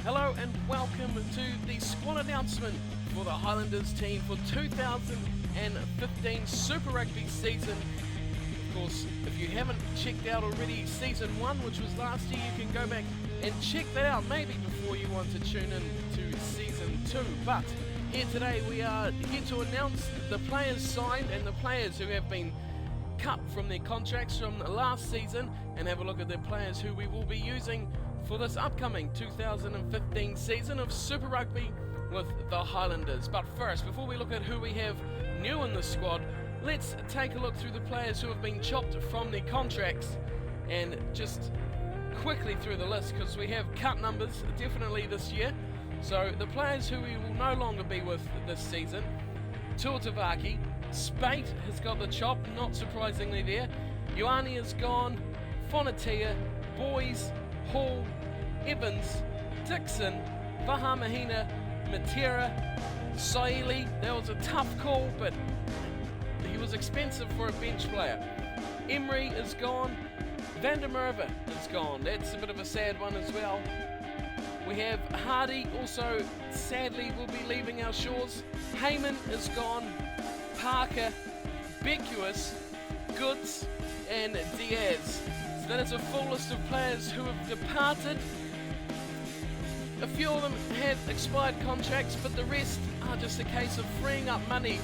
Hello and welcome to the squad announcement for the Highlanders team for 2015 Super Rugby season. Of course, if you haven't checked out already Season 1, which was last year, you can go back and check that out maybe before you want to tune in to Season 2. But here today we are here to announce the players signed and the players who have been cut from their contracts from last season, and have a look at the players who we will be using for this upcoming 2015 season of Super Rugby with the Highlanders. But first, before we look at who we have new in the squad, let's take a look through the players who have been chopped from their contracts, and just quickly through the list because we have cut numbers definitely this year. So the players who we will no longer be with this season: Tuatavaki, Spate has got the chop, not surprisingly there. Ioane is gone, Fonatia, Boys, Hall, Evans, Dixon, Vahamahina, Matera, Saili. That was a tough call, but he was expensive for a bench player. Emery is gone, Van der Merwe is gone. That's a bit of a sad one as well. We have Hardy also sadly will be leaving our shores. Heyman is gone, Parker, Beckwith, Goods and Diaz. So that is a full list of players who have departed. A few of them had expired contracts, but the rest are just a case of freeing up money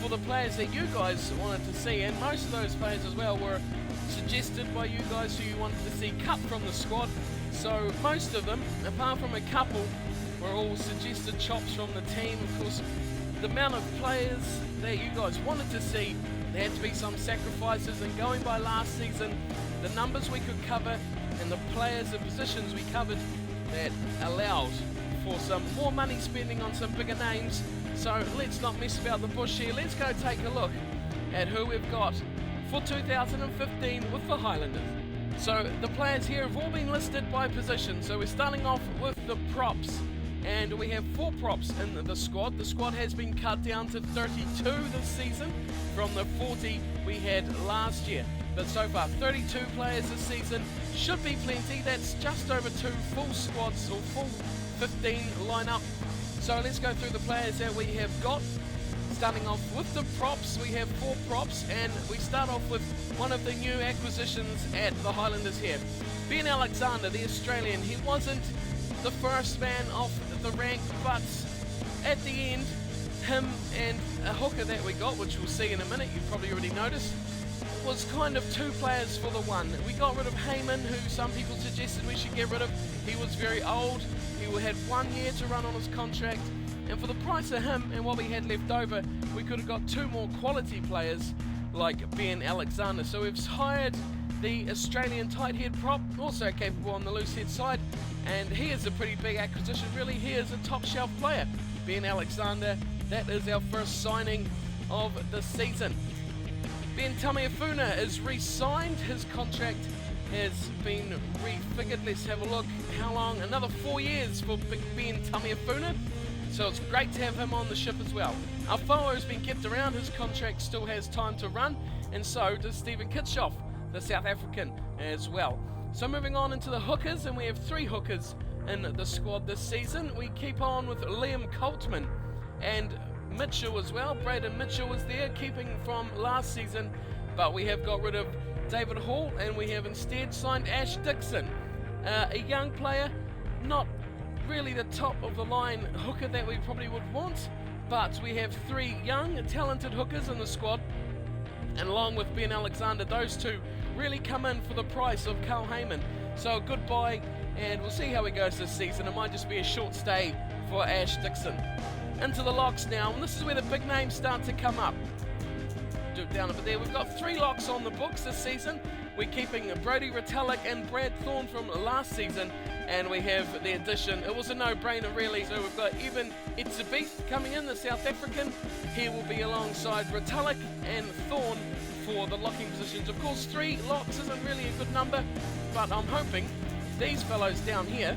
for the players that you guys wanted to see, and most of those players as well were suggested by you guys who you wanted to see cut from the squad. So most of them, apart from a couple, were all suggested chops from the team. Of course, the amount of players that you guys wanted to see, there had to be some sacrifices, and going by last season, the numbers we could cover and the players and positions we covered, that allowed for some more money spending on some bigger names. So let's not mess about the bush here. Let's go take a look at who we've got for 2015 with the Highlanders. So the players here have all been listed by position. So we're starting off with the props, and we have 4 props in the squad. The squad has been cut down to 32 this season from the 40 we had last year. But so far, 32 players this season should be plenty. That's just over 2 full squads, or full 15 lineup. So let's go through the players that we have got. Starting off with the props, we have 4 props, and we start off with one of the new acquisitions at the Highlanders here. Ben Alexander, the Australian. He wasn't the first man off the rank, but at the end, him and a hooker that we got, which we'll see in a minute, you've probably already noticed, was kind of 2 players for the one. We got rid of Heyman, who some people suggested we should get rid of. He was very old. He had 1 year to run on his contract, and for the price of him and what we had left over, we could have got 2 more quality players like Ben Alexander. So we've hired the Australian tight head prop, also capable on the loose head side, and he is a pretty big acquisition. Really, he is a top shelf player. Ben Alexander, that is our first signing of the season. Ben Tameifuna is re-signed. His contract has been refigured. Let's have a look how long. Another 4 years for Big Ben Tameifuna. So it's great to have him on the ship as well. Alfoa has been kept around. His contract still has time to run, and so does Stephen Kitshoff, the South African, as well. So moving on into the hookers, and we have 3 hookers in the squad this season. We keep on with Liam Coltman and Mitchell as well. Braden Mitchell was there, keeping from last season, but we have got rid of David Hall, and we have instead signed Ash Dixon, a young player, not really the top of the line hooker that we probably would want, but we have 3 young talented hookers in the squad, and along with Ben Alexander, those 2 really come in for the price of Carl Heyman. So goodbye, and we'll see how he goes this season. It might just be a short stay for Ash Dixon. Into the locks now, and this is where the big names start to come up. Do it down over there. We've got 3 locks on the books this season. We're keeping Brodie Retallick and Brad Thorne from last season, and we have the addition. It was a no-brainer really. So we've got Ep.1 coming in, the South African. He will be alongside Retallick and Thorne for the locking positions. Of course, 3 locks isn't really a good number, but I'm hoping these fellows down here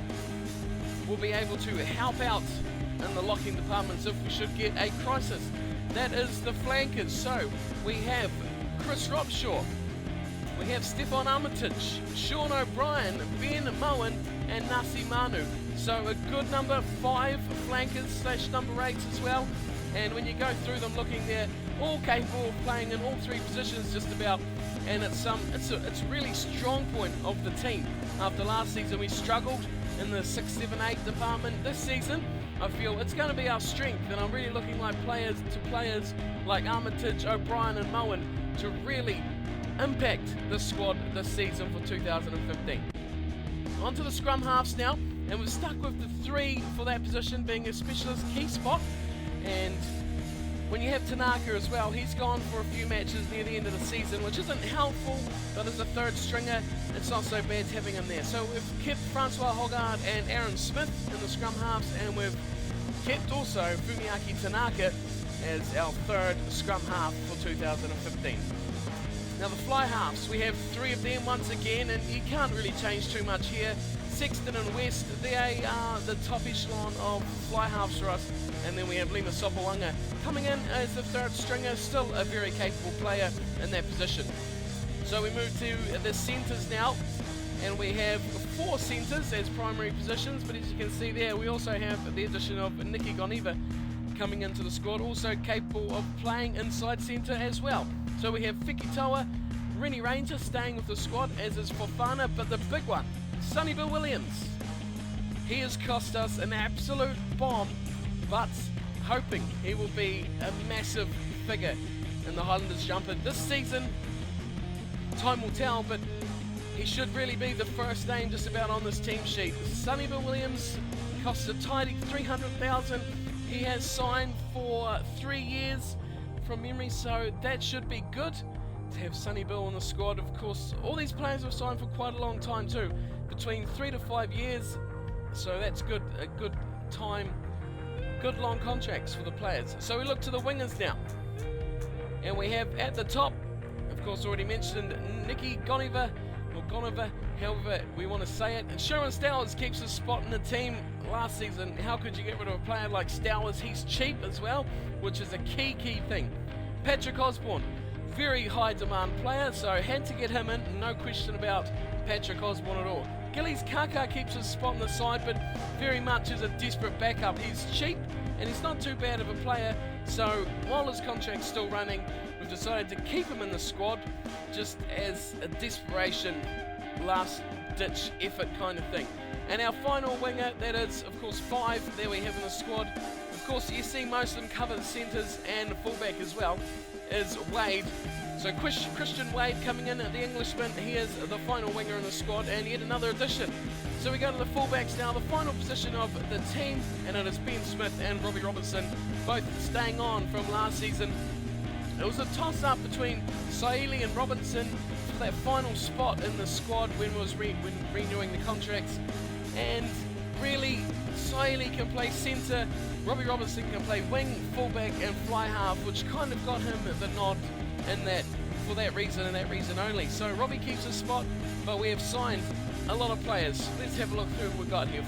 will be able to help out in the locking departments if we should get a crisis. That is the flankers. So we have Chris Robshaw, We have Stefan Armitage, Sean O'Brien, Ben Moen and Nasi Manu. So a good number, 5 flankers / number 8s as well. And when you go through them looking, they're all capable of playing in all 3 positions just about. And it's a really strong point of the team. After last season we struggled in the 6, 7, 8 department. This season I feel it's going to be our strength, and I'm really looking like players like Armitage, O'Brien and Moen to really impact the squad this season for 2015. On to the scrum halves now, and we're stuck with the 3 for that position being a specialist key spot. And when you have Tanaka as well, he's gone for a few matches near the end of the season, which isn't helpful, but as a 3rd stringer, it's not so bad having him there. So we've kept Francois Hoggard and Aaron Smith in the scrum halves, and we've kept also Fumiaki Tanaka as our 3rd scrum half for 2015. Now the fly halves, we have 3 of them once again, and you can't really change too much here. Sexton and West, they are the top echelon of fly halves for us. And then we have Lima Sopawanga coming in as the 3rd stringer, still a very capable player in that position. So we move to the centres now, and we have 4 centres as primary positions, but as you can see there, we also have the addition of Nikki Goniva coming into the squad, also capable of playing inside centre as well. So we have Fikitoa, Rennie Ranger staying with the squad, as is Fofana, but the big one, Sonny Bill Williams. He has cost us an absolute bomb, but hoping he will be a massive figure in the Highlanders jumper this season. Time will tell, but he should really be the first name just about on this team sheet. Sonny Bill Williams costs a tidy $300,000. He has signed for 3 years from memory, so that should be good to have Sonny Bill in the squad. Of course, all these players have signed for quite a long time too, between 3 to 5 years, so that's good, a good time, good long contracts for the players. So we look to the wingers now, and we have at the top, of course already mentioned, Nikki Goniva, or Goniva, however we want to say it, and Sharon Stowers keeps his spot in the team. Last season, how could you get rid of a player like Stowers? He's cheap as well, which is a key thing. Patrick Osborne, very high demand player, so had to get him in, no question about Patrick Osborne at all. Gillies Kaka keeps his spot on the side, but very much as a desperate backup. He's cheap and he's not too bad of a player, so while his contract's still running, we've decided to keep him in the squad just as a desperation, last ditch effort kind of thing. And our final winger, that is of course 5 there we have in the squad. Of course you see most of them cover the centres and fullback as well, is Wade. So Christian Wade coming in, the Englishman, he is the final winger in the squad, and yet another addition. So we go to the fullbacks now, the final position of the team, and it is Ben Smith and Robbie Robertson, both staying on from last season. It was a toss-up between Saili and Robinson for that final spot in the squad when renewing the contracts, and really Saili can play centre, Robbie Robertson can play wing, fullback and fly half, which kind of got him the nod in that, for that reason and that reason only. So Robbie keeps his spot, but we have signed a lot of players. Let's have a look through what we've got here.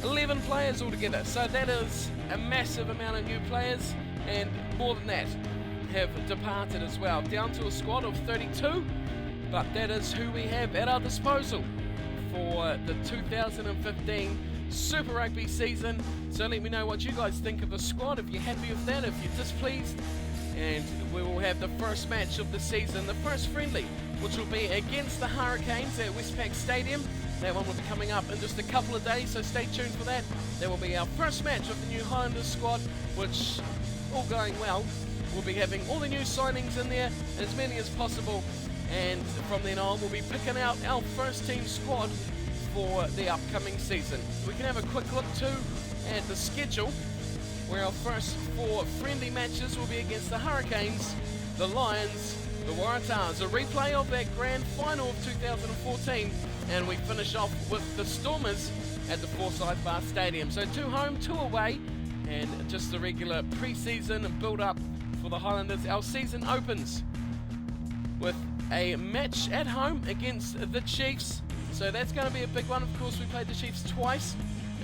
11 players altogether, so that is a massive amount of new players, and more than that have departed as well, down to a squad of 32, but that is who we have at our disposal for the 2015 Super Rugby season. So let me know what you guys think of the squad, if you're happy with that, if you're displeased. And we will have the first match of the season, the first friendly, which will be against the Hurricanes at Westpac Stadium. That one will be coming up in just a couple of days, so stay tuned for that. That will be our first match of the new Highlanders squad, which, all going well, we'll be having all the new signings in there, as many as possible, and from then on we'll be picking out our first team squad for the upcoming season. We can have a quick look too at the schedule, where our first 4 friendly matches will be against the Hurricanes, the Lions, the Waratahs, a replay of that grand final of 2014, and we finish off with the Stormers at the Forsyth Bar Stadium. So 2 home, 2 away, and just the regular pre-season build-up for the Highlanders. Our season opens with a match at home against the Chiefs, so that's going to be a big one. Of course, we played the Chiefs twice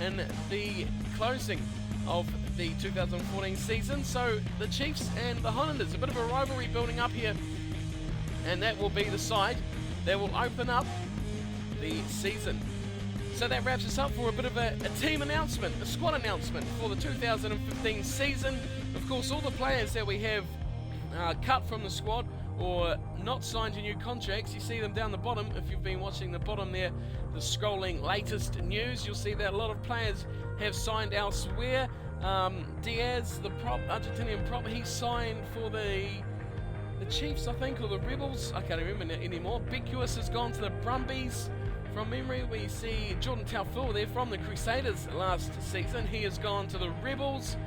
in the closing of the 2014 season, so the Chiefs and the Highlanders, a bit of a rivalry building up here and that will be the side that will open up the season. So that wraps us up for a bit of a team announcement, a squad announcement for the 2015 season. Of course, all the players that we have cut from the squad or not signed new contracts, you see them down the bottom. If you've been watching the bottom there, the scrolling latest news, you'll see that a lot of players have signed elsewhere. Diaz, the Argentinian prop, he signed for the Chiefs, I think, or the Rebels. I can't remember anymore. Beckwith has gone to the Brumbies. From memory, we see Jordan Taufua there from the Crusaders last season. He has gone to the Rebels.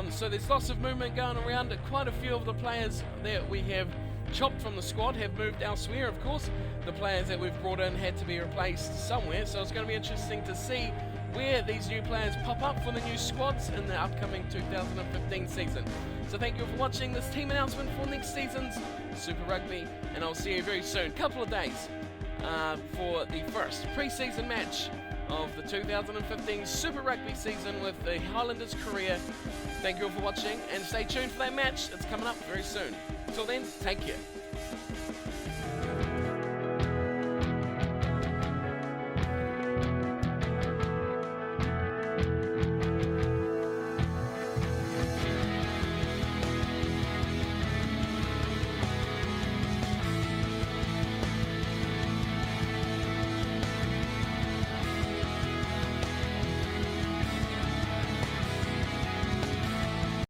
So there's lots of movement going around. Quite a few of the players that we have chopped from the squad have moved elsewhere. Of course, the players that we've brought in had to be replaced somewhere. So it's going to be interesting to see where these new players pop up for the new squads in the upcoming 2015 season. So thank you for watching this team announcement for next season's Super Rugby, and I'll see you very soon. Couple of days for the first pre-season match of the 2015 Super Rugby season with the Highlanders career. Thank you all for watching, and stay tuned for that match. It's coming up very soon. Until then, take care.